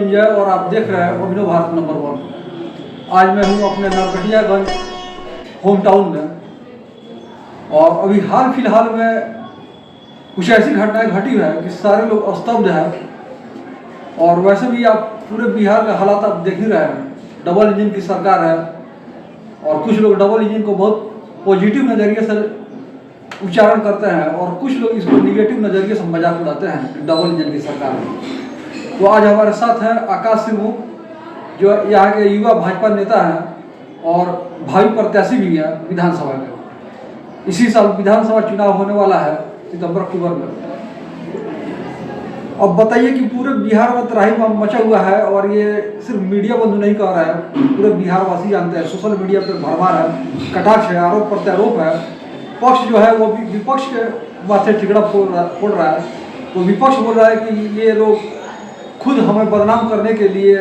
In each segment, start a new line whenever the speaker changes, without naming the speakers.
विजय और आप देख रहे हैं अभिनव भारत नंबर 1। आज मैं हूं अपने नरकटियागंज होम टाउन में और अभी हाल फिलहाल में कुछ ऐसी घटनाएं घटी है कि सारे लोग स्तब्ध हैं। और वैसे भी आप पूरे बिहार का हालात आप देख ही रहे हैं। डबल इंजन की सरकार है और कुछ लोग डबल इंजन को बहुत पॉजिटिव नज़रिए से उच्चारण करते हैं और कुछ लोग इसको निगेटिव नज़रिए से मजाक उड़ाते हैं डबल इंजन की सरकार में। तो आज हमारे साथ हैं आकाश सिंह, जो यहाँ के युवा भाजपा नेता हैं और भावी प्रत्याशी भी है विधानसभा के। इसी साल विधानसभा चुनाव होने वाला है सितंबर अक्टूबर में। अब बताइए कि पूरे बिहार में त्राही मचा हुआ है और ये सिर्फ मीडिया बंधु नहीं कह रहा है, पूरे बिहारवासी जानते हैं। सोशल मीडिया पर भरमार है, कटाक्ष है, आरोप प्रत्यारोप है। पक्ष जो है वो विपक्ष के माथे ठिकड़ा फोड़ रहा है। तो विपक्ष बोल रहा है कि ये लोग खुद हमें बदनाम करने के लिए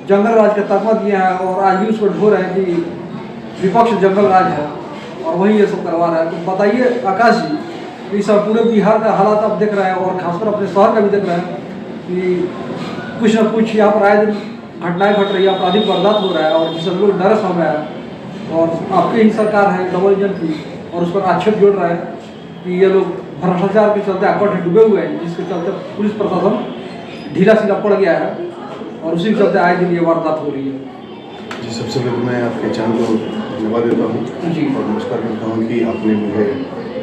जंगल राज का तकमा दिए हैं और आज भी उसको ढो रहे हैं कि विपक्ष जंगल राज है और वही ये सब करवा रहा है। तो बताइए आकाश जी, इस पूरे बिहार का हालात आप देख रहे हैं और खासकर अपने शहर का भी देख रहे हैं कि कुछ न कुछ यहाँ पर आए दिन घटनाएं घट रही है, आपराधिक वारदात हो रहा है और जिससे लोग डर समय है। और आपकी ही सरकार है डबल इंजन की और उस पर आक्षेप जोड़ रहा है कि ये लोग भ्रष्टाचार के चलते अकाउंट में डूबे हुए हैं, जिसके चलते पुलिस प्रशासन ढीला सीधा पड़ गया है और उसी के चलते आए दिन ये वारदात हो रही है।
जी, सबसे पहले मैं आपके चैनल को धन्यवाद देता हूँ जी और नमस्कार करता हूँ कि आपने मुझे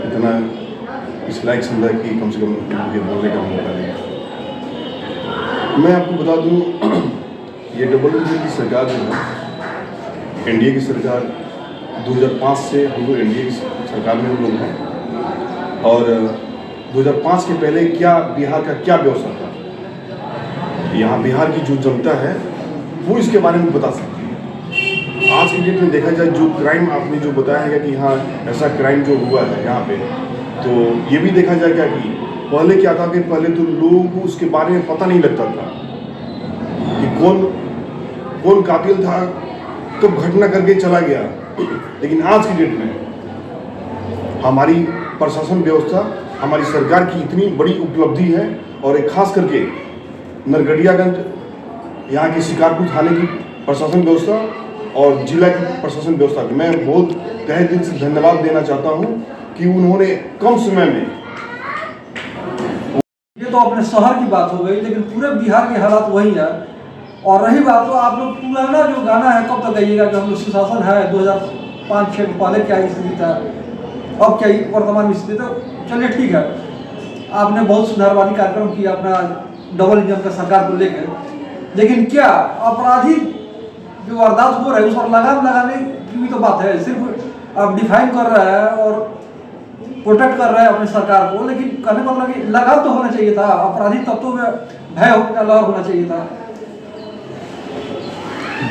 इतना इस लायक समझा कि कम से कम मुझे बोलने का मौका दिया। मैं आपको बता दूँ, ये डबल इंजन की सरकार जो है, एनडीए की सरकार 2005 से हम लोग एनडीए की सरकार में हम लोग हैं और 2005 के पहले क्या बिहार का क्या व्यवस्था था, यहाँ बिहार की जो जनता है वो इसके बारे में बता सकती है। आज की डेट में देखा जाए, जो क्राइम आपने जो बताया है कि हाँ ऐसा क्राइम जो हुआ है यहाँ पे, तो ये भी देखा जाए क्या कि पहले क्या था कि पहले तो लोगों को उसके बारे में पता नहीं लगता था कि कौन कातिल था, कब घटना करके चला गया। लेकिन आज की डेट में हमारी प्रशासन व्यवस्था, हमारी सरकार की इतनी बड़ी उपलब्धि है और एक खास करके नरकटियागंज यहाँ की शिकारपुर थाने की प्रशासन व्यवस्था और जिला की प्रशासन व्यवस्था की मैं बहुत तहे दिल से धन्यवाद देना चाहता हूँ कि उन्होंने कम समय में।
ये तो अपने शहर की बात हो गई, लेकिन पूरे बिहार के हालात वही है। और रही बात, तो आप लोग पुराना जो गाना है कब तक गाइएगा कि हम लोग सुशासन है, 2005-6 में पहले क्या स्थिति था, अब क्या वर्तमान में स्थिति। तो चलिए ठीक है, आपने बहुत सुधारवादी कार्यक्रम किया अपना डबल इंजन का सरकार को लेकर, लेकिन क्या अपराधी जो वारदात हो रहे हैं उस पर लगाम लगाने की भी तो बात है। सिर्फ आप डिफाइन कर रहे हैं और प्रोटेक्ट कर रहे हैं अपनी सरकार को, लेकिन कहने का मतलब कि लगाम तो होना चाहिए था, अपराधी तत्वों में भय होना चाहिए था।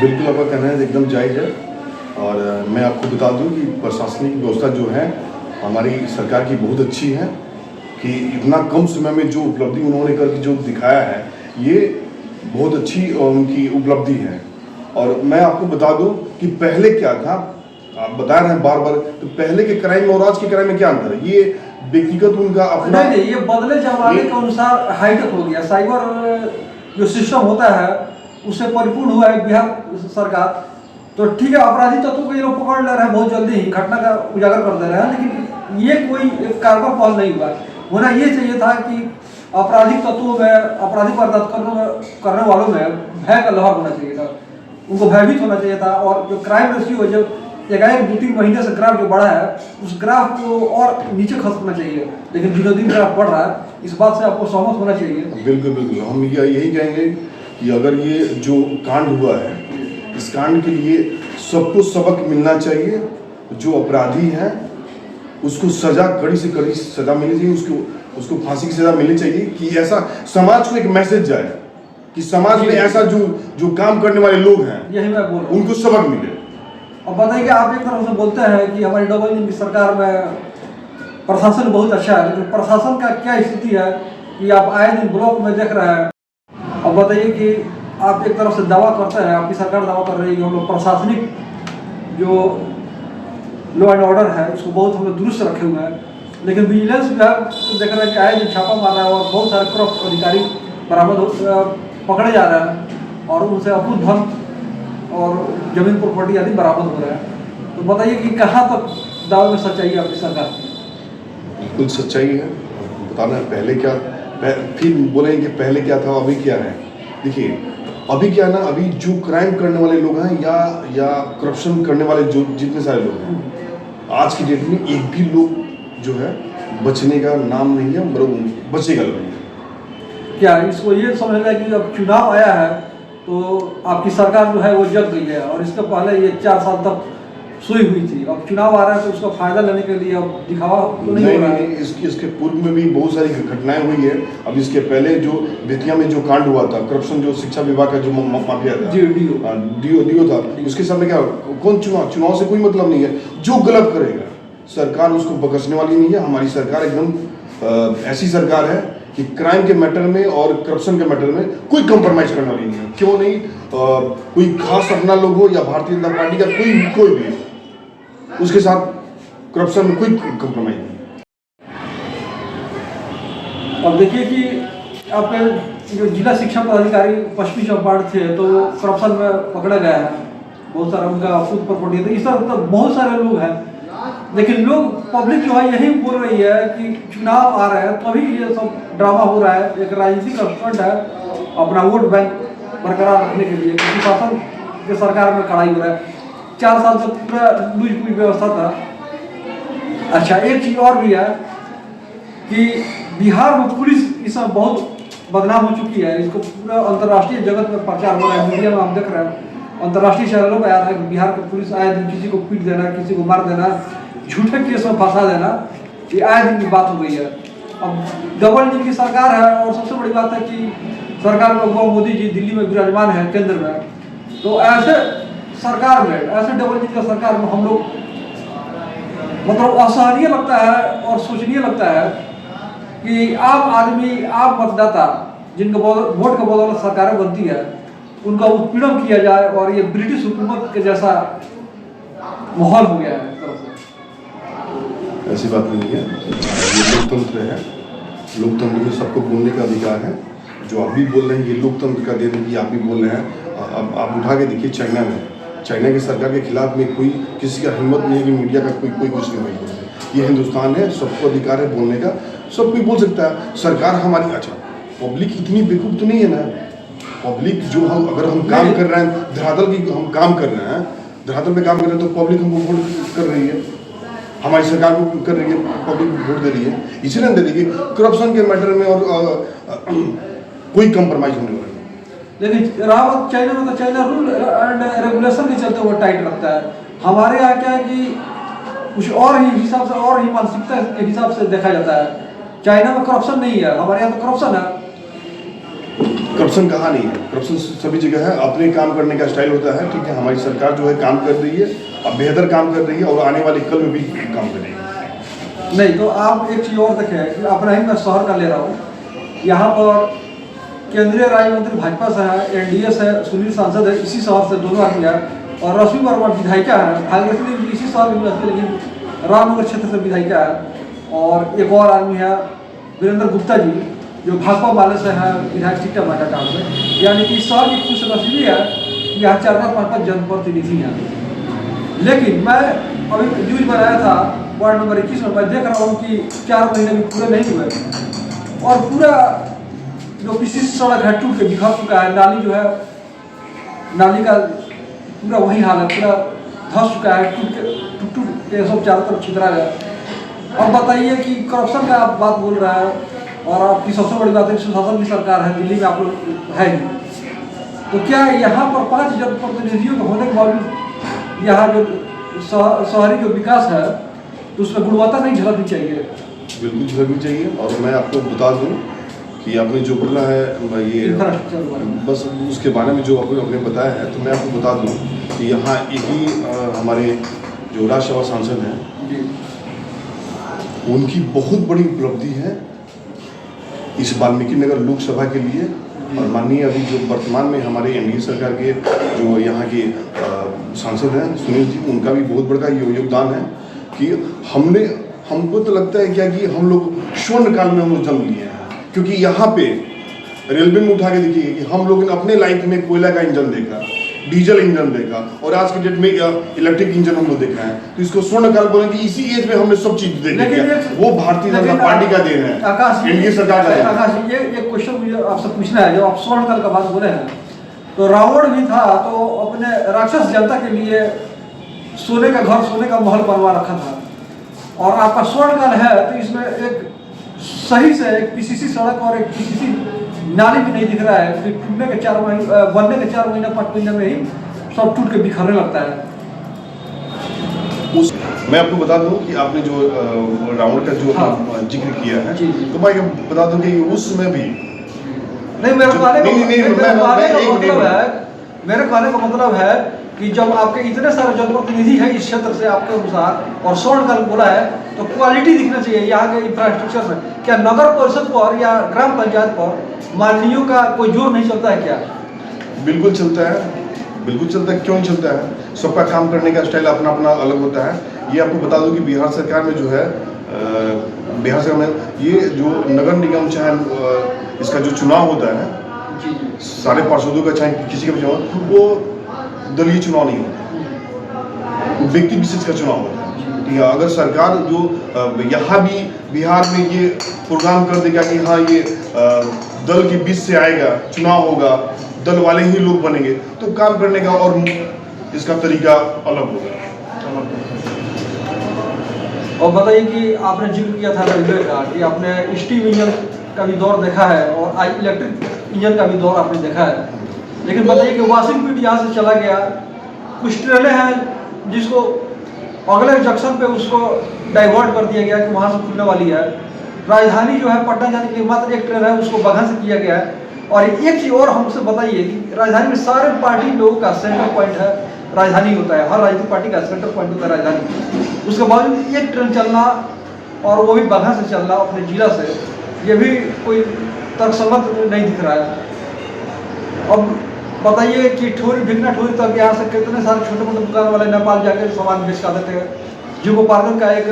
बिल्कुल आपका कहना है एकदम जायज़ है और मैं आपको बता दूं कि प्रशासनिक व्यवस्था जो है हमारी सरकार की बहुत अच्छी है कि इतना कम समय में जो उपलब्धि उन्होंने करके जो दिखाया है ये बहुत अच्छी उनकी उपलब्धि है। और मैं आपको बता दूं कि पहले क्या था, आप बता रहे हैं बार बार, तो पहले के क्राइम और आज के क्राइम में क्या अंतर है? ये व्यक्तिगत उनका अपना
नहीं, ये बदले जमाने के अनुसार हाईटेक हो गया। साइबर जो सिस्टम होता है उससे परिपूर्ण हुआ है बिहार सरकार। तो ठीक है, अपराधी तत्वों को ये लोग पकड़ ले रहे हैं बहुत जल्दी ही, घटना का उजागर कर दे रहे हैं, लेकिन ये कोई कारगर पहल नहीं हुआ। होना ये चाहिए था कि आपराधिक तत्वों में, आपराधिक वारदात करने वालों में भय का लहर होना चाहिए था, उनको भयभीत होना चाहिए था। और जो क्राइम रेशियो जो एकाएक 2-3 महीने से ग्राफ जो बढ़ा है, उस ग्राफ को और नीचे खसकना चाहिए, लेकिन दिनों दिन ग्राफ बढ़ रहा है। इस बात से आपको सहमत होना चाहिए।
बिल्कुल हम यही कहेंगे कि अगर ये जो कांड हुआ है, इस कांड के लिए सबको सबक मिलना चाहिए। जो अपराधी है उसको सजा, कड़ी से कड़ी सजा मिलनी चाहिए, उसको फांसी की सजा मिलनी चाहिए कि ऐसा समाज को एक मैसेज जाए कि समाज में ऐसा जो काम करने वाले लोग हैं,
यही मैं बोल रहा हूं,
उनको सबक मिले।
और बताइए, आप एक तरफ से बोलते हैं कि हमारी डबल इंजन की सरकार में प्रशासन बहुत अच्छा है, लेकिन प्रशासन का क्या स्थिति है कि आप आए दिन ब्लॉक में देख रहे हैं। अब बताइए कि आप एक तरफ से दावा करते हैं, आपकी सरकार दावा कर रही है कि हम लोग प्रशासनिक जो लॉ एंड ऑर्डर है उसको बहुत हम लोग दुरुस्त रखे हुए हैं, लेकिन विजिलेंस विभाग देख रहे हैं कि आए दिन छापा मार रहा है और बहुत सारे करप्ट अधिकारी बरामद पकड़े जा रहे हैं और उनसे अकुत धन और जमीन प्रॉपर्टी आदि बरामद हो रहा है। तो बताइए कि कहाँ तक दावे में सच्चाई है आपकी सरकार की?
बिल्कुल सच्चाई है। बताना है पहले क्या, फिर बोलेंगे पहले क्या था अभी क्या है। देखिए अभी क्या है ना, अभी जो क्राइम करने वाले लोग हैं या करप्शन करने वाले जो जितने सारे लोग हैं, आज की डेट में एक भी लोग जो है बचने का नाम नहीं है, मतलब बचेगा नहीं।
क्या इसको ये समझना है कि अब चुनाव आया है तो आपकी सरकार जो है वो जग गई है, और इसके पहले ये 4 साल तक सोई हुई थी, अब चुनाव आ रहा है तो उसका फायदा लेने के लिए अब दिखावा तो नहीं हो रहा है?
इसके पूर्व में भी बहुत सारी घटनाएं हुई है। अब इसके पहले जो बेतिया में जो कांड हुआ था, करप्शन जो शिक्षा विभाग का जो माफिया था, डीओ था, उसके समय क्या कौन चुनाव से कोई मतलब नहीं है। जो गलत करेगा सरकार उसको बख्शने वाली नहीं है। हमारी सरकार एकदम ऐसी सरकार है कि क्राइम के मैटर में और करप्शन के मैटर में कोई कंप्रोमाइज करने वाली नहीं है। क्यों नहीं? कोई खास अपना लोग हो या भारतीय जनता पार्टी का कोई भी, उसके साथ करप्शन में कोई कंप्रोमाइज नहीं।
अब देखिए कि आपके जो जिला शिक्षा पदाधिकारी पश्चिमी चंपारण थे तो करप्शन में पकड़े गए हैं, बहुत सारा उनका खुद प्रॉपर्टी है। इस तरह तो बहुत सारे लोग हैं, लेकिन लोग पब्लिक जो है यही बोल रही है कि चुनाव आ रहे हैं तभी ये सब ड्रामा हो रहा है। एक राजनीतिक स्टंट है अपना वोट बैंक बरकरार रखने के लिए, क्योंकि शासन के सरकार में कड़ाई हो रहा है। 4 साल तक पूरा लूज पूरी व्यवस्था था। अच्छा, एक चीज़ और भी है कि बिहार में पुलिस इस समय बहुत बदनाम हो चुकी है। इसको पूरा अंतर्राष्ट्रीय जगत में प्रचार हो रहा है, मीडिया में हम देख रहे हैं, अंतर्राष्ट्रीय चैनलों पर आ रहा है कि बिहार की पुलिस आए दिन किसी को पीट देना, किसी को मार देना, झूठे केस में फंसा देना, ये आए दिन की बात हो गई है। अब डबल इंजन की सरकार है, और सबसे बड़ी बात है कि सरकार में मोदी जी दिल्ली में विराजमान है केंद्र में, तो ऐसे सरकार में, ऐसे डबल इंजन की सरकार में हम लोग मतलब असहनीय लगता है और सोचनीय लगता है कि आम आदमी, आम मतदाता जिनके वोट के बदौलत सरकारें बनती है, उनका उत्पीड़न किया जाए, और ये ब्रिटिश हुकूमत के जैसा माहौल हो गया है एक तरह से।
ऐसी बात नहीं है, ये लोकतंत्र है। लोकतंत्र में सबको बोलने का अधिकार है। जो आप भी बोल रहे हैं ये लोकतंत्र का देन है कि आप भी बोल रहे हैं। अब आप उठा के देखिए चाइना की सरकार के खिलाफ में कोई किसी का हिम्मत नहीं है कि मीडिया का कोई कुछ नहीं बोले। ये हिंदुस्तान है, सबको अधिकार है बोलने का, सब कोई बोल सकता है। सरकार हमारी, अच्छा पब्लिक इतनी बेवकूफ़ तो नहीं है ना। पब्लिक जो हम अगर हम काम कर रहे हैं, धरातल की हम काम कर रहे हैं, धरातल पे काम कर रहे हैं, तो पब्लिक हमको वोट कर रही है, हमारी सरकार को कर रही है, पब्लिक वोट दे रही है। इसीलिए दे रही है करप्शन के मैटर में और कोई कंप्रोमाइज होने वाला नहीं।
लेकिन रावत चाइना में तो चाइना रूल एंड रेगुलेशन के चलते वो टाइट रखता है। हमारे यहाँ क्या है कि कुछ और ही हिसाब से, और ही मानसिकता के हिसाब से देखा जाता है। चाइना में करप्शन नहीं है, हमारे यहाँ तो करप्शन है।
करप्शन कहाँ नहीं है? करप्शन सभी जगह है, अपने काम करने का स्टाइल होता है। ठीक है, हमारी सरकार जो है काम कर रही है, अब बेहतर काम कर रही है, और आने वाले कल में भी काम करेगी।
नहीं तो आप एक चीज़ और देखें कि अपना ही मैं शहर का ले रहा हूँ, यहाँ पर केंद्रीय राज्य मंत्री भाजपा से है, एनडीए से सुनील सांसद है, इसी शहर से दोनों आदमी है, और रश्मि वर्मा विधायिका है, भागीरथी भी इसी शहर में रहती है, लेकिन रामनगर क्षेत्र से विधायिका है। और एक और आदमी है वीरेंद्र गुप्ता जी, जो भाजपा वाले से है, विधायक सीटा बाटाटाल से। यानी कि इस शहर की खुश नसीबी है कि यहाँ 4-5 जनप्रतिनिधि हैं। लेकिन मैं अभी न्यूज बनाया था वार्ड नंबर 21 में, मैं देख रहा हूँ कि 4 महीने भी पूरे नहीं हुए और पूरा जो किसी सड़क है टूट के बिखर चुका है। नाली जो है, नाली का पूरा वही हाल है, पूरा धंस चुका है, टूट के सब चारों तरफ छितरा गया। अब बताइए कि करप्शन का आप बात बोल रहा है, और आपकी सबसे बड़ी बात है सुशासन की सरकार है, दिल्ली में आप लोग है ही, तो क्या यहाँ पर 5 जनप्रतिनिधियों के होने के बावजूद यहाँ जो शहरी जो विकास है तो उसमें गुणवत्ता नहीं झलकनी चाहिए?
बिल्कुल झलकनी चाहिए। और मैं आपको बता दूं कि आपने जो बोला है ये बस उसके बारे में जो आपने बताया है, तो मैं आपको बता दूं कि यहाँ एक ही हमारे जो राज्यसभा सांसद हैं, उनकी बहुत बड़ी उपलब्धि है इस वाल्मीकि नगर लोकसभा के लिए। और माननीय अभी जो वर्तमान में हमारे एनडीए सरकार के जो यहाँ के सांसद हैं सुनील जी, उनका भी बहुत बड़ा योगदान है कि हमको तो लगता है क्या कि हम लोग स्वर्ण काल में हम लोग जन्म लिए हैं, क्योंकि यहाँ पे रेलवे में उठा के देखिए कि हम लोगों ने अपने लाइफ में कोयला का इंजन देखा, डीजल इंजन देखा, और आज के डेट में इलेक्ट्रिक इंजन हम लोग देखा है। तो इसको स्वर्णकाल बोले कि इसी एज में हमने सब चीज देखी है। वो भारतीय जनता पार्टी का देन है, एनडीए सरकार का।
आकाश, ये क्वेश्चन मुझे आपसे पूछना है, जब आप स्वर्णकाल का बात बोले हैं तो रावण भी था, तो अपने राक्षस जनता के लिए सोने का घर, सोने का महल बनवा रखा था, और आपका स्वर्णकाल है तो इसमें एक सही से एक पीसीसी सड़क और एक पीसीसी नाली भी नहीं दिख रहा है। फिर टूटने के 4 महीने, बनने के 4 महीना 5 महीने में ही सब टूट के बिखरने लगता है।
मैं आपको बता दूं कि आपने जो रावण का जो जिक्र किया है, तो मैं बता दूं कि उस समय भी
नहीं, मेरे कहने का मतलब है कि जब आपके इतने सारे जनप्रतिनिधि हैं इस क्षेत्र से आपके अनुसार और स्वर्णकाल बोला है, तो क्वालिटी दिखना चाहिए यहाँ के इंफ्रास्ट्रक्चर में। क्या नगर परिषद पर या ग्राम पंचायत पर माननीयों का कोई जोर नहीं चलता है क्या?
बिल्कुल चलता है, बिल्कुल चलता है। क्यों नहीं चलता है? सबका काम करने का स्टाइल अपना अपना अलग होता है। ये आपको बता दूं कि बिहार सरकार में जो है, बिहार सरकार में ये जो नगर निगम चाहे इसका जो चुनाव होता है, सारे पार्षदों का चाहे किसी का भी चुनाव, वो दलीय चुनाव नहीं होता, व्यक्ति विशेष का चुनाव होता है। ठीक है, अगर सरकार जो यहाँ भी बिहार में ये प्रोग्राम कर देगा कि हाँ ये दल के बीच से आएगा, चुनाव होगा, दल वाले ही लोग बनेंगे, तो काम करने का और इसका तरीका अलग होगा।
और बताइए कि आपने जिक्र किया था रेलवे का, कि आपने स्टीम इंजन का भी दौर देखा है और इलेक्ट्रिक इंजन का भी दौर आपने देखा है, लेकिन बताइए कि वाशिंग पीट यहाँ से चला गया, कुछ ट्रेनें हैं जिसको अगले जंक्शन पे उसको डाइवर्ट कर दिया गया कि वहाँ से खुलने वाली है। राजधानी जो है पटना जाने के लिए मात्र एक ट्रेन है, उसको बगहा से किया गया है। और एक चीज़ और हमसे बताइए कि राजधानी में सारे पार्टी लोगों का सेंटर पॉइंट है, राजधानी होता है, हर राजनीतिक पार्टी का सेंटर पॉइंट होता है राजधानी। उसके बावजूद एक ट्रेन चलना, और वो भी बगहा से चलना अपने जिला से, ये भी कोई तर्कसंगत नहीं दिख रहा है। अब बताइए कि ठोरी भिगना ठोरी तक यहाँ से कितने सारे छोटे मोटे दुकान वाले नेपाल जाकर सामान बेच के आते थे। जीविकोपार्जन का एक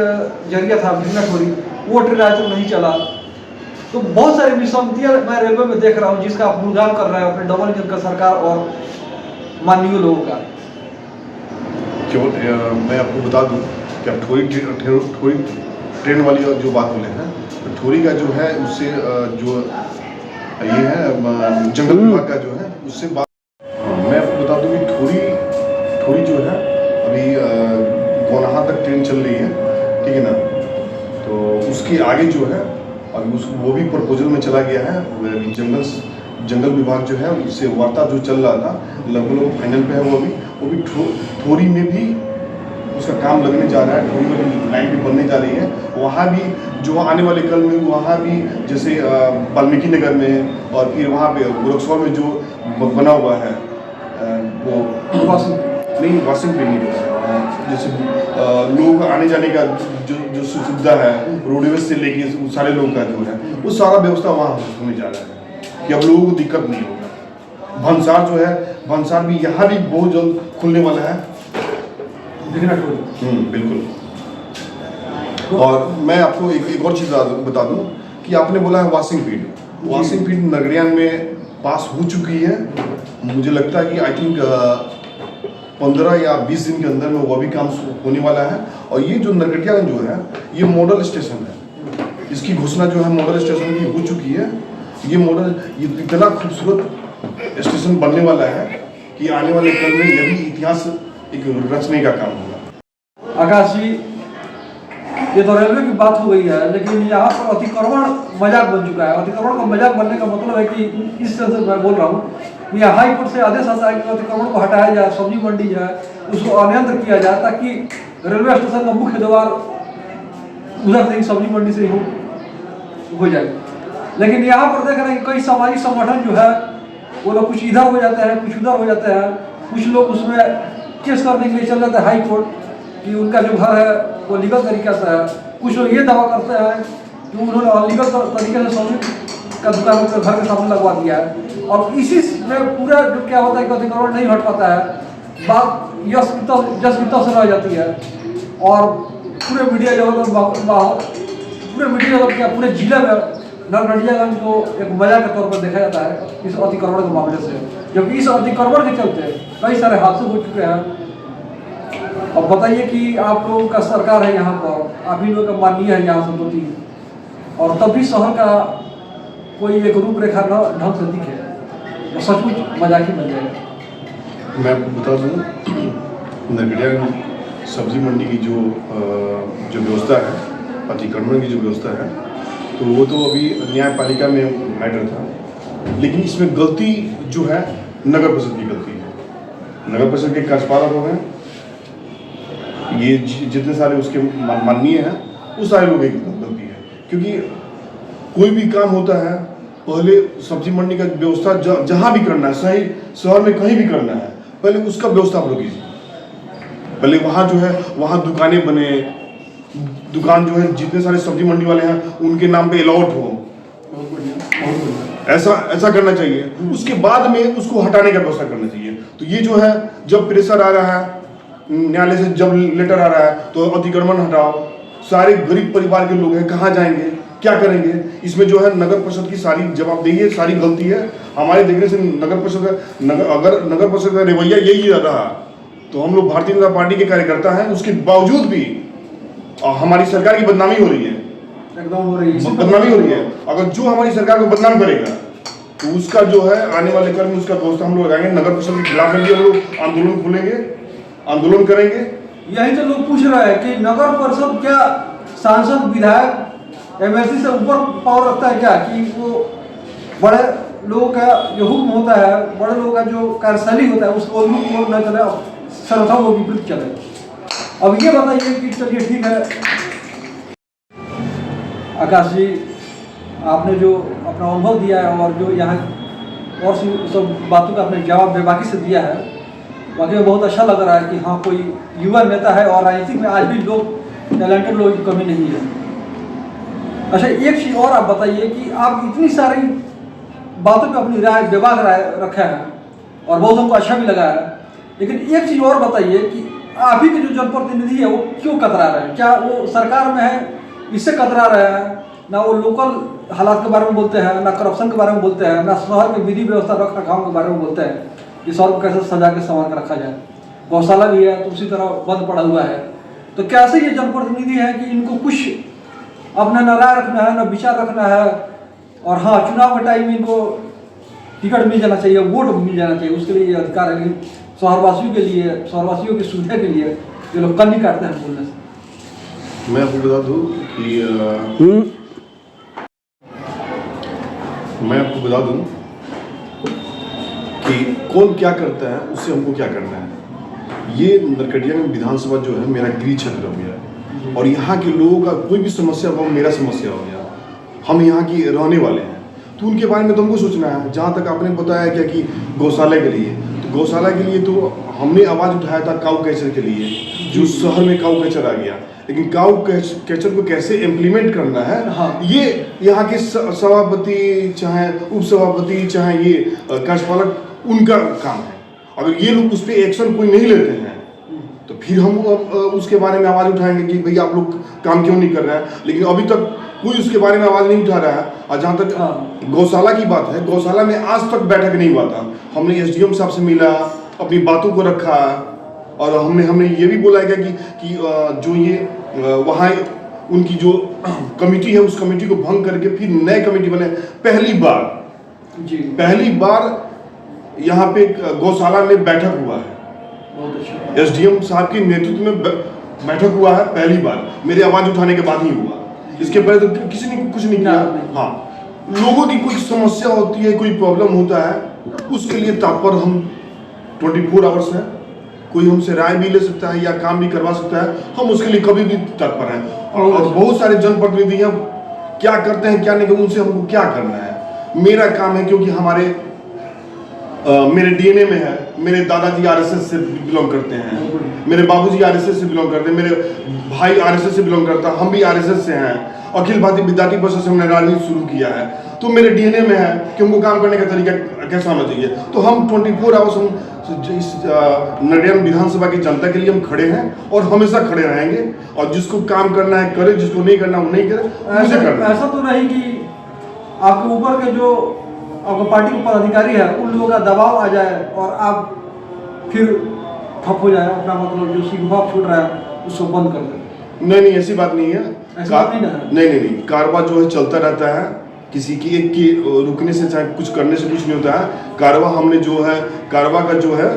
जरिया था भिगना ठोरी, वो ट्रेन आज तक नहीं चला। तो बहुत सारी विसंगतियाँ मैं रेलवे में देख रहा हूँ, जिसका आप गुणगान कर रहे हैं अपने डबल इंजन का सरकार और माननीय लोगों का।
क्यों मैं आपको बता दूं कि आप ठोरी ट्रेन वाली जो बात बोले हैं, तो ठोरी का जो है उससे जो ये है जंगल विभाग का जो है उससे बात, मैं आपको बता दूं कि ठोरी जो है अभी गोनाहा तक ट्रेन चल रही है, ठीक है ना। तो उसके आगे जो है अभी उसको वो भी प्रपोजल में चला गया है। जंगल विभाग जो है उससे वार्ता जो चल रहा था, लगभग फाइनल पे है। वो भी ठोरी में भी उसका काम लगने जा रहा है, ठोरी वाली लाइन भी बनने जा रही है। वहाँ भी जो आने वाले कल में वहाँ भी जैसे वाल्मीकि नगर में और फिर वहाँ पे गोरखसौर में जो बना हुआ है वो वाशिंग भी नहीं, जैसे लोग आने जाने का जो सुविधा है, रोडवेज से लेके सारे लोग का जो है वो सारा व्यवस्था वहाँ होने जा रहा है कि अब लोगों को दिक्कत नहीं होगा। भंसार जो है, भंसार भी यहाँ भी बहुत जल्द खुलने वाला है। बिल्कुल। और मैं आपको एक और चीज़ बता दूं कि आपने बोला है वाशिंग फीड नगरियान में पास हो चुकी है। मुझे लगता है कि आई थिंक 15 या 20 दिन के अंदर में वो भी काम होने वाला है। और ये जो नरकटियागंज जो है ये मॉडल स्टेशन है, इसकी घोषणा जो है मॉडल स्टेशन की हो चुकी है। ये इतना खूबसूरत स्टेशन बनने वाला है कि आने वाले कल में यह भी इतिहास एक रचने का काम होगा।
आकाश जी, ये तो रेलवे की बात हो गई है, लेकिन यहाँ पर अतिक्रमण मजाक बन चुका है। अतिक्रमण का मजाक बनने का मतलब है कि इस तरह से मैं बोल रहा हूँ, यहाँ हाई कोर्ट से आदेश आता है कि अतिक्रमण को हटाया जाए, सब्जी मंडी जो है उसको अनियंत्र किया जाए, ताकि रेलवे स्टेशन का मुख्य द्वार उधर से ही सब्जी मंडी से ही हो जाए। लेकिन यहाँ पर देख रहे हैं कि कई सामाजिक संगठन जो है वो लोग कुछ इधर हो जाते हैं, कुछ उधर हो जाते हैं। कुछ लोग उसमें केस करने के लिए चल जाते हैं हाई कोर्ट कि उनका जो घर है वो लीगल तरीके से है। कुछ लोग ये दावा करते हैं कि उन्होंने अनलीगल तरीके से सब्जी का दुकान अपने घर के सामने लगवा दिया है। और इसी में पूरा जो क्या होता है कि अतिक्रमण नहीं हट पाता है, बात जस वित्त से रह जाती है। और पूरे मीडिया जगत क्या पूरे जिले में नरकटियागंज को एक मजाक के तौर पर देखा जाता है इस अतिक्रमण के मामले से, जबकि इस अतिक्रमण के चलते कई सारे हादसे हो चुके हैं। अब बताइए कि आप लोगों का सरकार है यहाँ पर, आप ही लोगों का माननीय है यहाँ संपत्ति, और तब भी शहर का कोई एक रूपरेखा न ढंग से दिखे तो सचमुच मजाक ही बन जाएगा।
मैं बता दूँ, नरकटियागंज सब्जी मंडी की जो व्यवस्था है, अतिक्रमण की जो व्यवस्था है, तो वो तो अभी न्यायपालिका में मैटर था, लेकिन इसमें गलती जो है नगर परिषद की गलती है। नगर परिषद के कार्यपालक हो गए, ये जितने सारे उसके माननीय हैं वो सारे लोगों की गलती है, क्योंकि कोई भी काम होता है पहले सब्जी मंडी का व्यवस्था जहाँ भी करना है, सही शहर में कहीं भी करना है, पहले उसका व्यवस्था आप लोग कीजिए। पहले वहाँ जो है वहाँ दुकानें बने, दुकान जो है जितने सारे सब्जी मंडी वाले हैं उनके नाम पे अलॉट हो, ऐसा करना चाहिए। उसके बाद में उसको हटाने का व्यवस्था करना चाहिए। तो ये जो है जब प्रेशर आ रहा है न्यायालय से, जब लेटर आ रहा है तो अतिक्रमण हटाओ, सारे गरीब परिवार के लोग हैं कहाँ जाएंगे, क्या करेंगे? इसमें जो है नगर परिषद की सारी जवाबदेही है, सारी गलती है हमारे देखने से। नगर परिषद अगर नगर परिषद का रवैया यही रहा तो हम लोग भारतीय जनता पार्टी के कार्यकर्ता हैं, उसके बावजूद भी हमारी सरकार की बदनामी हो रही है,
एकदम हो रही है,
बदनामी हो रही है। अगर जो हमारी सरकार को बदनाम करेगा तो उसका जो है आने वाले कल में उसका व्यवस्था हम लोग लगाएंगे। नगर परिषद के खिलाफ में भी हम लोग आंदोलन खोलेंगे, आंदोलन करेंगे।
यही तो लोग पूछ रहे हैं कि नगर परिषद क्या सांसद विधायक एमएलसी से ऊपर पावर रखता है क्या, कि वो बड़े लोगों का जो हुक्म होता है, बड़े लोगों का जो कार्यशैली होता है उसको न चले, सर्वथा वो विपरीत चले। अब ये बताइए कि चलिए ठीक है आकाश जी, आपने जो अपना अनुभव दिया है और जो यहाँ और सब बातों का आपने जवाब बेबाकी से दिया है, वाकई में बहुत अच्छा लग रहा है कि हाँ कोई युवा नेता है और राजनीति में आज भी लोग टैलेंटेड लोगों की कमी नहीं है। अच्छा एक चीज़ और आप बताइए कि आप इतनी सारी बातों पे अपनी राय बेबाक राय रखा है और बहुत हमको अच्छा भी लगा है, लेकिन एक चीज़ और बताइए कि आप ही के जो जनप्रतिनिधि है वो क्यों कतरा रहे हैं? क्या वो सरकार में है इससे कतरा रहे हैं? ना वो लोकल हालात के बारे में बोलते हैं, ना करप्शन के बारे में बोलते हैं, ना शहर के विधि व्यवस्था रख रखाव के बारे में बोलते हैं कि शहर को कैसे सजा के संवार के रखा जाए। गौशाला भी है तो उसी तरह बंद पड़ा हुआ है। तो कैसे ये जनप्रतिनिधि है कि इनको कुछ अपना न राय रखना है, न विचार रखना है, और हाँ चुनाव के टाइम में इनको टिकट मिल जाना चाहिए, वोट मिल जाना चाहिए, उसके लिए ये अधिकार है। लेकिन शहरवासियों के लिए, शहरवासियों की सुविधा के लिए ये लोग कल नहीं काटते हैं बोलने से।
मैं आपको बता दूं कि कौन क्या करता है उससे हमको क्या करना है। ये नरकटियागंज विधानसभा जो है मेरा गृह क्षेत्र हो गया और यहाँ के लोगों का कोई भी समस्या हो मेरा समस्या हो गया। हम यहाँ की रहने वाले हैं तो उनके बारे में तो हमको सोचना है। जहाँ तक आपने बताया क्या कि गौशाला के लिए, तो गौशाला के लिए तो हमने आवाज़ उठाया था काऊ कैचर के लिए, जो शहर में काऊ कैचर आ गया, लेकिन काऊ कैचर को कैसे इम्प्लीमेंट करना है,
हाँ।
ये यहाँ के सभापति चाहे उप सभापति चाहे ये कार्यपालक उनका काम है। अगर ये लोग उस पर एक्शन कोई नहीं लेते हैं तो फिर हम उसके बारे में आवाज़ उठाएंगे कि भैया आप लोग काम क्यों नहीं कर रहे हैं। लेकिन अभी तक कोई उसके बारे में आवाज़ नहीं उठा रहा है। और जहाँ तक गौशाला की बात है, गौशाला में आज तक बैठक नहीं हुआ था। हमने एसडीएम साहब से मिला, अपनी बातों को रखा और हमने ये भी बोला है कि जो ये वहाँ उनकी जो कमेटी है उस कमेटी को भंग करके फिर नए कमेटी बने। पहली बार यहाँ पे गौशाला में बैठक हुआ है, एसडीएम साहब के नेतृत्व में बैठक हुआ है पहली बार, मेरी आवाज़ उठाने के बाद ही हुआ। इसके पहले तो किसी ने कुछ नहीं किया। हाँ, लोगों की कुछ समस्या होती है, कोई प्रॉब्लम होता है, उसके लिए तत्पर हम 24 आवर्स हैं। कोई हमसे राय भी ले सकता है या काम भी करवा सकता है, हम उसके लिए कभी भी तत्पर हैं। और बहुत सारे जनप्रतिनिधि हैं, क्या करते हैं क्या नहीं, उनसे हमको क्या करना है। मेरा काम है क्योंकि मेरे डीएनए में है। मेरे दादाजी आरएसएस से बिलोंग करते हैं, मेरे बाबूजी आरएसएस से बिलोंग करते हैं, मेरे भाई आरएसएस से बिलोंग करता है, हम भी आरएसएस से हैं। अखिल भारतीय विद्यार्थी परिषद से हमने राजनीति शुरू किया है, तो मेरे डीएनए में है कि हमको काम करने का तरीका कैसा होना चाहिए। तो हम 24 आवर्स हम इस नरकटियागंज विधानसभा की जनता के लिए हम खड़े हैं और हमेशा खड़े रहेंगे। और जिसको काम करना है करे, जिसको नहीं करना वो नहीं करे।
ऐसा तो नहीं कि आपके ऊपर के जो आपका पार्टी के पदाधिकारी है उन लोगों का दबाव आ जाए और आप फिर ठप हो जाए, अपना मतलब जो सीखवा छूट रहा है उसको बंद कर दें?
नहीं नहीं, ऐसी बात नहीं है।
ऐसी बात नहीं ना है?
नहीं नहीं नहीं, कारवा जो है चलता रहता है, किसी की एक की रुकने से चाहे कुछ करने से कुछ नहीं होता है। कारवा हमने जो है, कारवा का जो है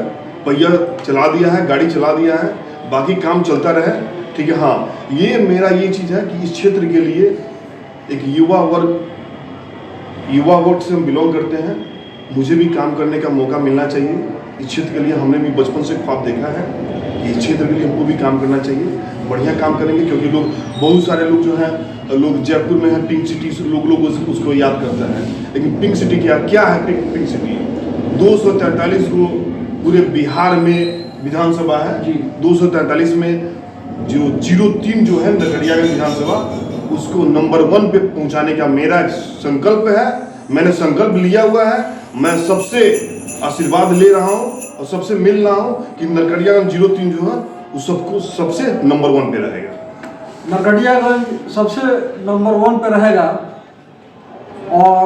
पहिया चला दिया है, गाड़ी चला दिया है, बाकी काम चलता रहे, ठीक है। हाँ, ये मेरा ये चीज़ है कि इस क्षेत्र के लिए एक युवा वर्ग से हम बिलोंग करते हैं, मुझे भी काम करने का मौका मिलना चाहिए। इस क्षेत्र के लिए हमने भी बचपन से ख्वाब देखा है कि इस क्षेत्र के लिए हमको भी काम करना चाहिए, बढ़िया काम करेंगे। क्योंकि लोग, बहुत सारे लोग जो हैं, लोग जयपुर में है पिंक सिटी, लोग उसको याद करता है, लेकिन पिंक सिटी क्या है? पिंक सिटी 243 को पूरे बिहार में विधानसभा है जी। 243 में जो 03 जो है नरकटियागंज विधानसभा, उसको नंबर 1 पे पहुंचाने का मेरा संकल्प है। मैंने संकल्प लिया हुआ है, मैं सबसे आशीर्वाद ले रहा हूं और सबसे मिल रहा हूं कि नरकटियागंज 03 जो है उस सबको सबसे नंबर 1 पे रहेगा।
नरकटियागंज सबसे नंबर 1 पे रहेगा। और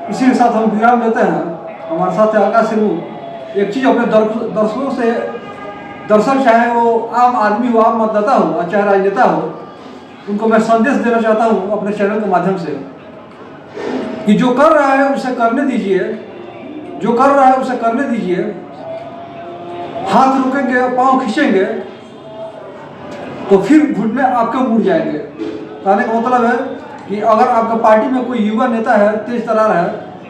इसी के साथ हम विराम लेते हैं। हमारे साथ है आकाश सिंह। एक चीज़ अपने दर्शकों से, दर्शक चाहे वो आम आदमी हो, आम मतदाता हो, चाहे राजनेता हो, उनको मैं संदेश देना चाहता हूँ अपने चैनल के माध्यम से कि जो कर रहा है उसे करने दीजिए, जो कर रहा है उसे करने दीजिए। हाथ रुकेंगे, पाँव खींचेंगे तो फिर घुटने आपके मुड़ जाएंगे। कहने का मतलब है कि अगर आपका पार्टी में कोई युवा नेता है, तेज तर्रार है,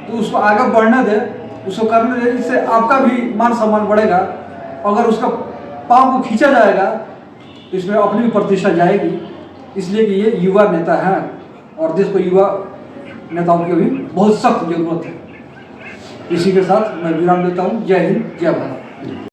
तो उसको आगे बढ़ने दे, उसको करने दे। इससे आपका भी मान सम्मान बढ़ेगा। अगर उसका पाँव को खींचा जाएगा तो इसमें अपनी भी प्रतिष्ठा जाएगी। इसलिए कि ये युवा नेता हैं और देश को युवा नेताओं की भी बहुत सख्त जरूरत है। इसी के साथ मैं विराम देता हूँ। जय हिंद, जय भारत।